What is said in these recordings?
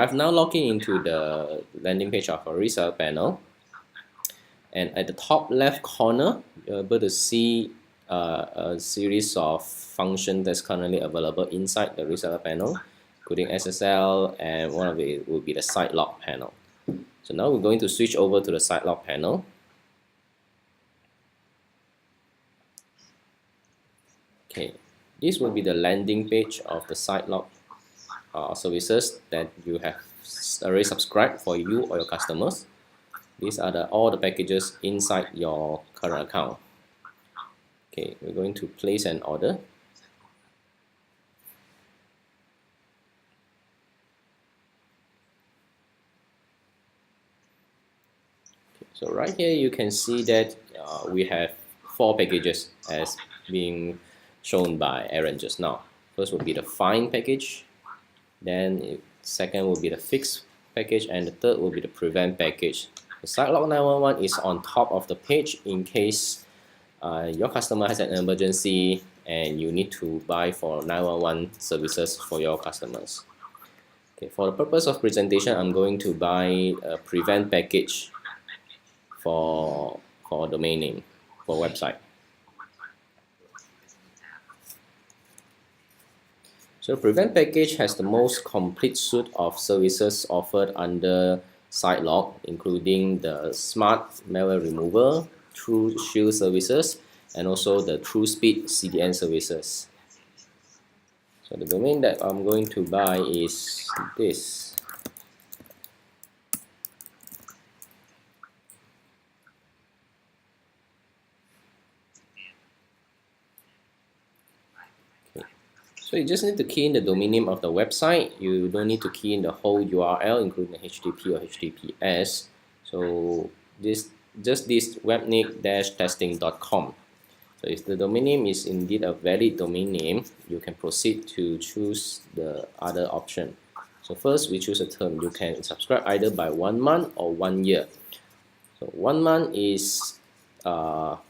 I've now logged in into the landing page of a reseller panel. And at the top left corner, you're able to see a series of functions that's currently available inside the reseller panel, including SSL, and one of it will be the SiteLock panel. So now we're going to switch over to the SiteLock panel. Okay, this will be the landing page of the SiteLock services that you have already subscribed for you or your customers. These are all the packages inside your current account. Okay, we're going to place an order. Okay, so right here you can see that we have 4 packages as being shown by Aaron just now. First will be the find package, then second will be the fix package, and the third will be the prevent package. The SiteLock 911 is on top of the page in case your customer has an emergency and you need to buy for 911 services for your customers. Okay, for the purpose of presentation, I'm going to buy a prevent package for domain name, for website. So the prevent package has the most complete suite of services offered under SiteLock, including the smart malware removal, True Shield services, and also the TrueSpeed CDN services. So the domain that I'm going to buy is this. Okay. So you just need to key in the domain name of the website. You don't need to key in the whole URL, including HTTP or HTTPS. So this webnic-testing.com. So if the domain name is indeed a valid domain name, you can proceed to choose the other option. So first we choose a term. You can subscribe either by 1 month or 1 year. So 1 month is for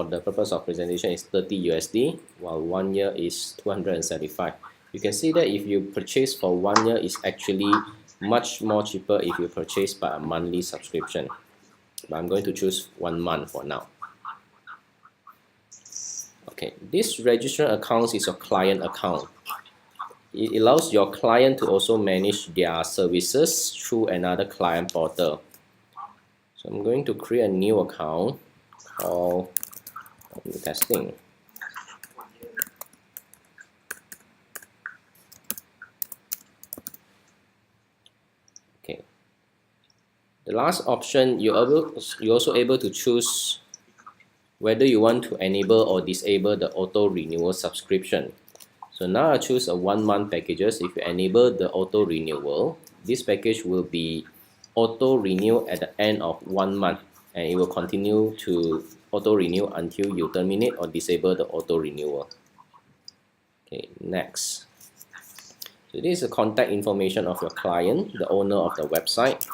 the purpose of presentation is 30 USD, while 1 year is 275. You can see that if you purchase for 1 year, it's actually much more cheaper if you purchase by a monthly subscription. But I'm going to choose 1 month for now. Okay, this registered account is your client account. It allows your client to also manage their services through another client portal. So I'm going to create a new account called testing. Okay. The last option, you're also able to choose whether you want to enable or disable the auto renewal subscription. So now I choose a 1 month packages. If you enable the auto renewal, this package will be auto renew at the end of 1 month, and it will continue to auto renew until you terminate or disable the auto renewal. Okay, next. So this is the contact information of your client, the owner of the website.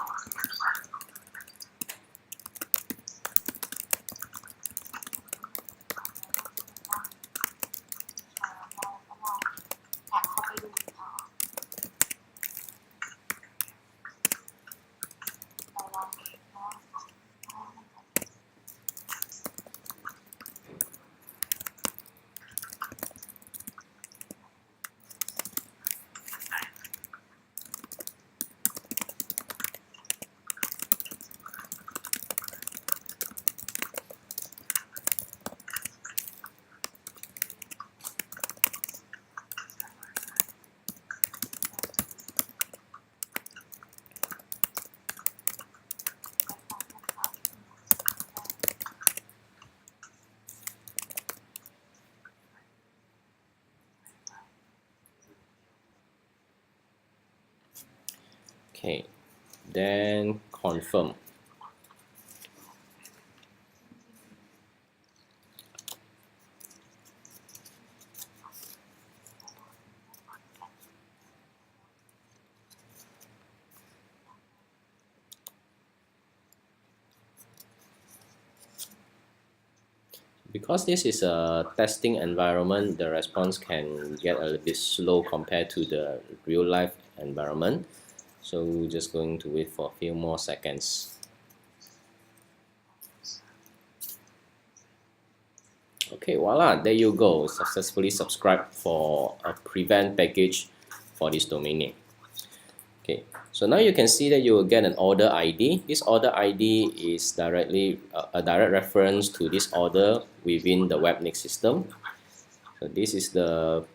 Okay, then confirm. Because this is a testing environment, the response can get a little bit slow compared to the real life environment. So we're just going to wait for a few more seconds. Okay, voila, there you go. Successfully subscribed for a prevent package for this domain name. Okay, so now you can see that you will get an order ID. This order ID is directly a direct reference to this order within the WebNIC system. So this is the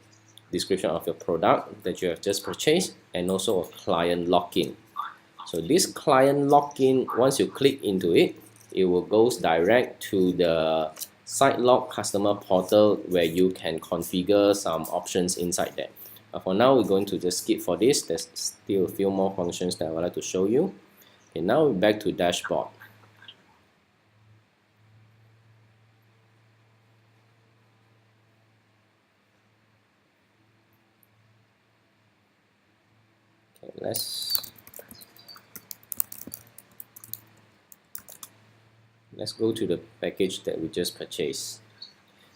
description of your product that you have just purchased, and also a client login. So this client login, once you click into it, it will go direct to the SiteLock customer portal where you can configure some options inside there. For now, we're going to just skip for this. There's still a few more functions that I would like to show you. Okay, now we're back to dashboard. Okay, let's go to the package that we just purchased.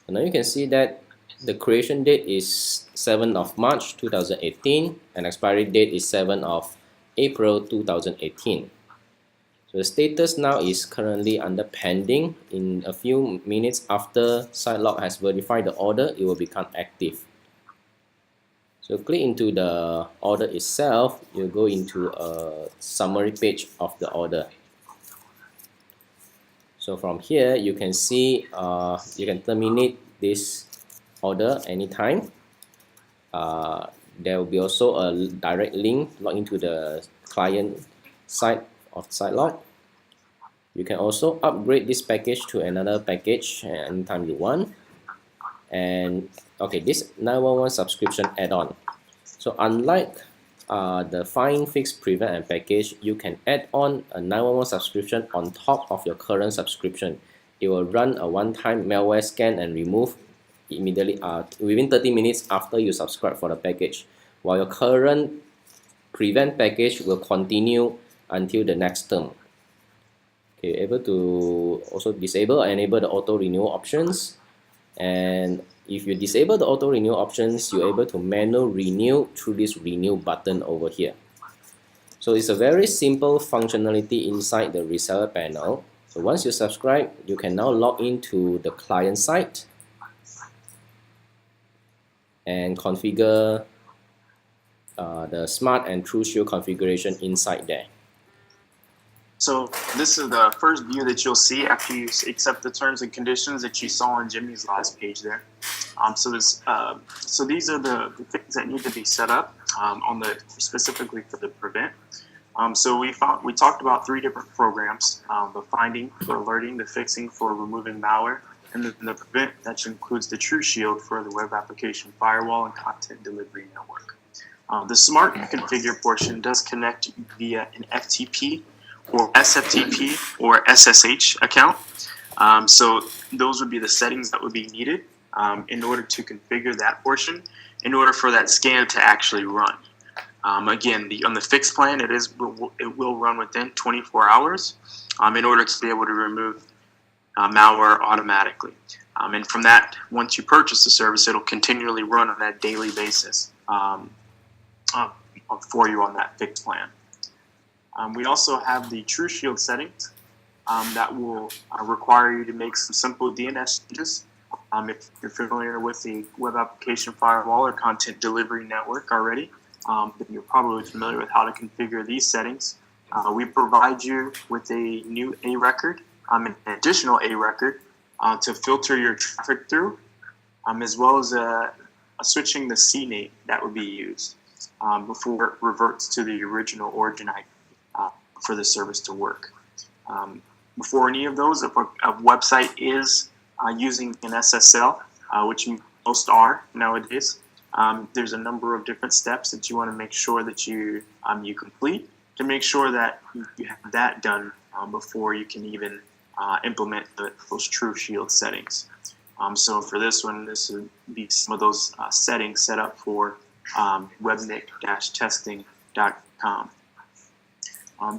And now you can see that the creation date is 7th of March 2018 and expiry date is 7th of April 2018. So the status now is currently under pending. In a few minutes after SiteLock has verified the order, it will become active. So click into the order itself, you go into a summary page of the order. So from here, you can see you can terminate this order anytime. There will be also a direct link log into the client side of SiteLock. You can also upgrade this package to another package anytime you want. And okay, this 911 subscription add-on. So unlike the Find, Fix, Prevent, and Package, you can add on a 911 subscription on top of your current subscription. It will run a one-time malware scan and remove immediately within 30 minutes after you subscribe for the package, while your current Prevent package will continue until the next term. Okay, able to also disable or enable the auto renewal options. And if you disable the auto renew options, you're able to manual renew through this renew button over here. So it's a very simple functionality inside the reseller panel. So once you subscribe, you can now log into the client site and configure the Smart and TrueShield configuration inside there. So this is the first view that you'll see after you accept the terms and conditions that you saw on Jimmy's last page there. So these are the things that need to be set up specifically for the prevent. So we talked about 3 different programs: the finding, the alerting, the fixing for removing malware, and the prevent, that includes the TrueShield for the web application firewall and content delivery network. The smart configure portion does connect via an FTP or SFTP or SSH account. So those would be the settings that would be needed in order to configure that portion, in order for that scan to actually run. Again, on the fixed plan, it will run within 24 hours in order to be able to remove malware automatically. And from that, once you purchase the service, it'll continually run on that daily basis for you on that fixed plan. We also have the TrueShield settings that will require you to make some simple DNS changes. If you're familiar with the web application firewall or content delivery network already, then you're probably familiar with how to configure these settings. We provide you with a new A record, an additional A record to filter your traffic through, as well as switching the CNAME that would be used before it reverts to the original origin IP for the service to work. Before any of those, if a website is using an SSL, which most are nowadays, there's a number of different steps that you want to make sure that you complete to make sure that you have that done before you can even implement those TrueShield settings. So for this one, this would be some of those settings set up for webnic-testing.com.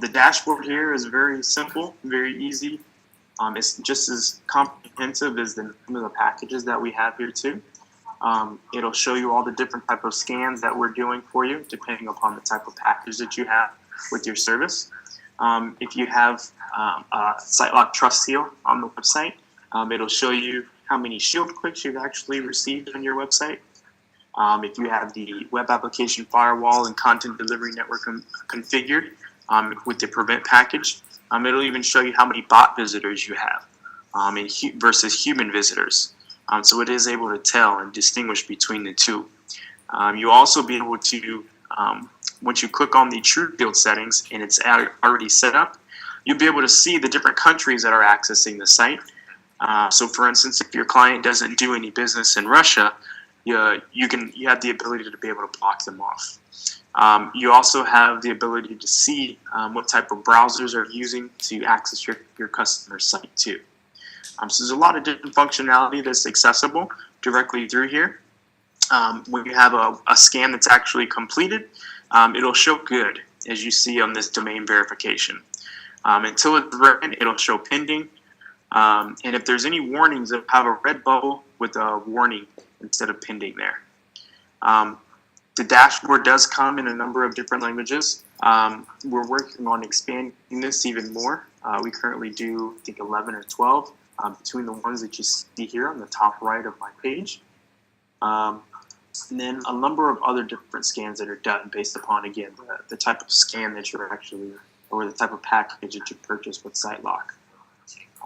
The dashboard here is very simple, very easy. It's just as comprehensive as the name of the packages that we have here too. It'll show you all the different type of scans that we're doing for you, depending upon the type of package that you have with your service. If you have a SiteLock Trust Seal on the website, it'll show you how many shield clicks you've actually received on your website. If you have the web application firewall and content delivery network configured with the prevent package, it'll even show you how many bot visitors you have versus human visitors. So it is able to tell and distinguish between the two. You'll also be able to, once you click on the TrueShield settings and it's already set up, you'll be able to see the different countries that are accessing the site. So for instance, if your client doesn't do any business in Russia, you have the ability to be able to block them off. You also have the ability to see what type of browsers are using to access your customer site too. So there's a lot of different functionality that's accessible directly through here. When you have a scan that's actually completed, it'll show good, as you see on this domain verification. Until it's written, it'll show pending. And if there's any warnings, it'll have a red bubble with a warning instead of pending there. The dashboard does come in a number of different languages. We're working on expanding this even more. We currently do, I think, 11 or 12 between the ones that you see here on the top right of my page. And then a number of other different scans that are done based upon, again, the type of scan that you're actually, or the type of package that you purchase with SiteLock.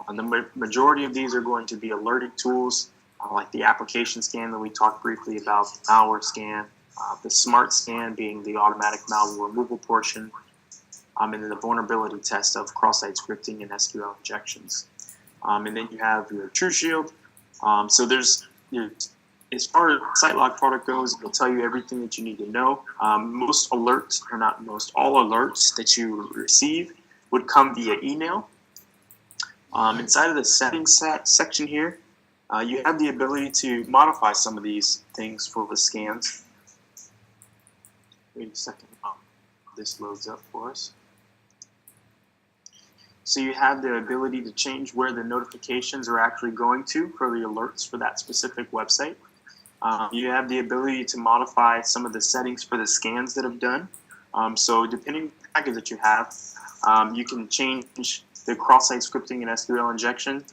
The majority of these are going to be alerting tools, like the application scan that we talked briefly about, the malware scan, the smart scan being the automatic malware removal portion, and then the vulnerability test of cross-site scripting and SQL injections. And then you have your TrueShield. So as far as SiteLock product goes, it'll tell you everything that you need to know. Most alerts, or not most, all alerts that you receive would come via email. Inside of the settings section here, you have the ability to modify some of these things for the scans. Wait a second, this loads up for us. So you have the ability to change where the notifications are actually going to for the alerts for that specific website. You have the ability to modify some of the settings for the scans that have done. So depending on the package that you have, you can change the cross-site scripting and SQL injection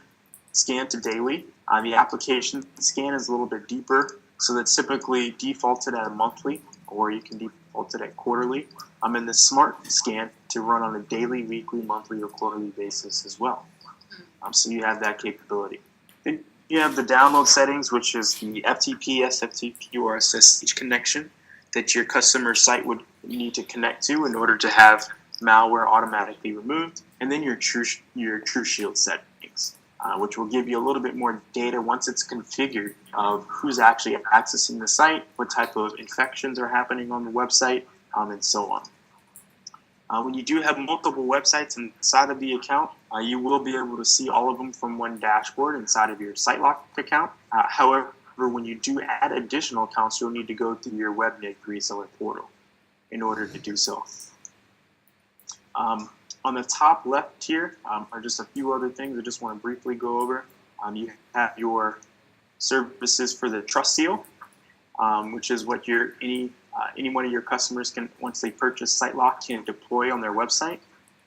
scan to daily. The application scan is a little bit deeper, so that's typically defaulted at a monthly, or you can default it at quarterly. And the smart scan to run on a daily, weekly, monthly, or quarterly basis as well. So you have that capability. Then you have the download settings, which is the FTP, SFTP, or SSH connection that your customer site would need to connect to in order to have malware automatically removed. And then your TrueShield settings, which will give you a little bit more data once it's configured of who's actually accessing the site, what type of infections are happening on the website, and so on. When you do have multiple websites inside of the account, you will be able to see all of them from one dashboard inside of your SiteLock account. However, when you do add additional accounts, you'll need to go through your WebNIC reseller portal in order to do so. On the top left here are just a few other things I just want to briefly go over. You have your services for the Trust Seal, which is what any one of your customers can, once they purchase SiteLock, can deploy on their website,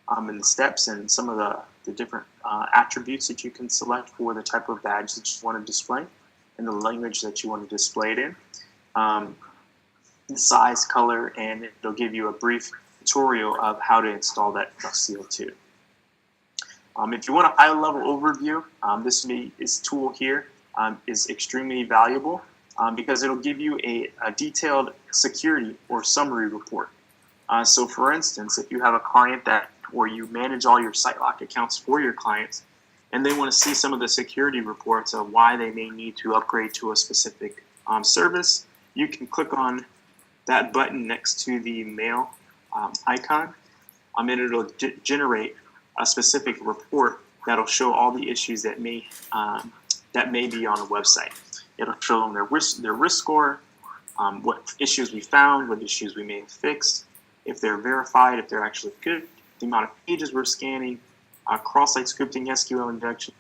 and the steps and some of the different attributes that you can select for the type of badge that you want to display and the language that you want to display it in, the size, color, and it'll give you a brief tutorial of how to install that Trust Seal too. If you want a high-level overview, this tool here is extremely valuable because it'll give you a detailed security or summary report. So for instance, if you have a client or you manage all your SiteLock accounts for your clients, and they want to see some of the security reports of why they may need to upgrade to a specific service, you can click on that button next to the mail icon, and it'll generate a specific report that'll show all the issues that may be on a website. It'll show them their risk score, what issues we found, what issues we may have fixed, if they're verified, if they're actually good, the amount of pages we're scanning, cross-site scripting, SQL injection,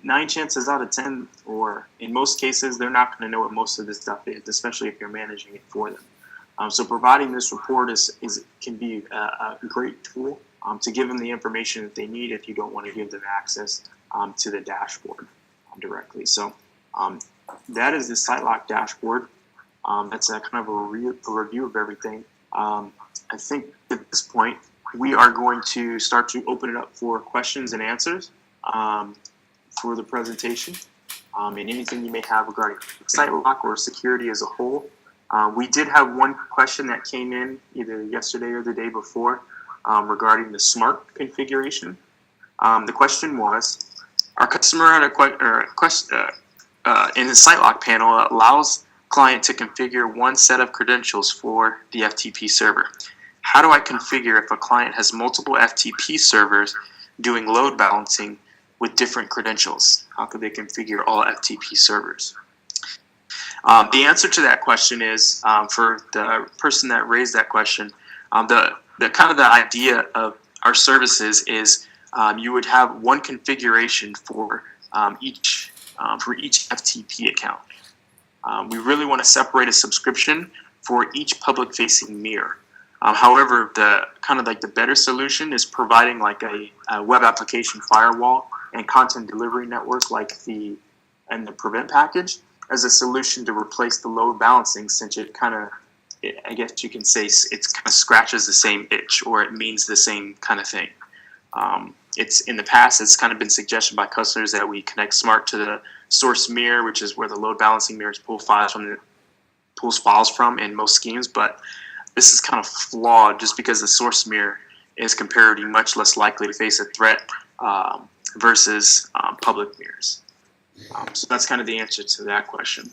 9 chances out of 10, or in most cases, they're not going to know what most of this stuff is, especially if you're managing it for them. So providing this report can be a great tool to give them the information that they need if you don't want to give them access to the dashboard directly. So that is the SiteLock dashboard. That's a kind of a review of everything. I think at this point, we are going to start to open it up for questions and answers for the presentation, and anything you may have regarding SiteLock or security as a whole. We did have one question that came in either yesterday or the day before regarding the smart configuration. The question was, our customer had in the SiteLock panel allows client to configure one set of credentials for the FTP server. How do I configure if a client has multiple FTP servers doing load balancing with different credentials? How could they configure all FTP servers? The answer to that question is, for the person that raised that question, the kind of the idea of our services is you would have one configuration for each FTP account. We really want to separate a subscription for each public-facing mirror. However, the kind of like the better solution is providing like a web application firewall and content delivery network like the Prevent package as a solution to replace the load balancing, since it kind of, I guess you can say, it kind of scratches the same itch, or it means the same kind of thing. It's in the past, it's kind of been suggested by customers that we connect Smart to the source mirror, which is where the load balancing mirrors pulls files from in most schemes, but this is kind of flawed just because the source mirror is comparatively much less likely to face a threat versus public mirrors. So that's kind of the answer to that question.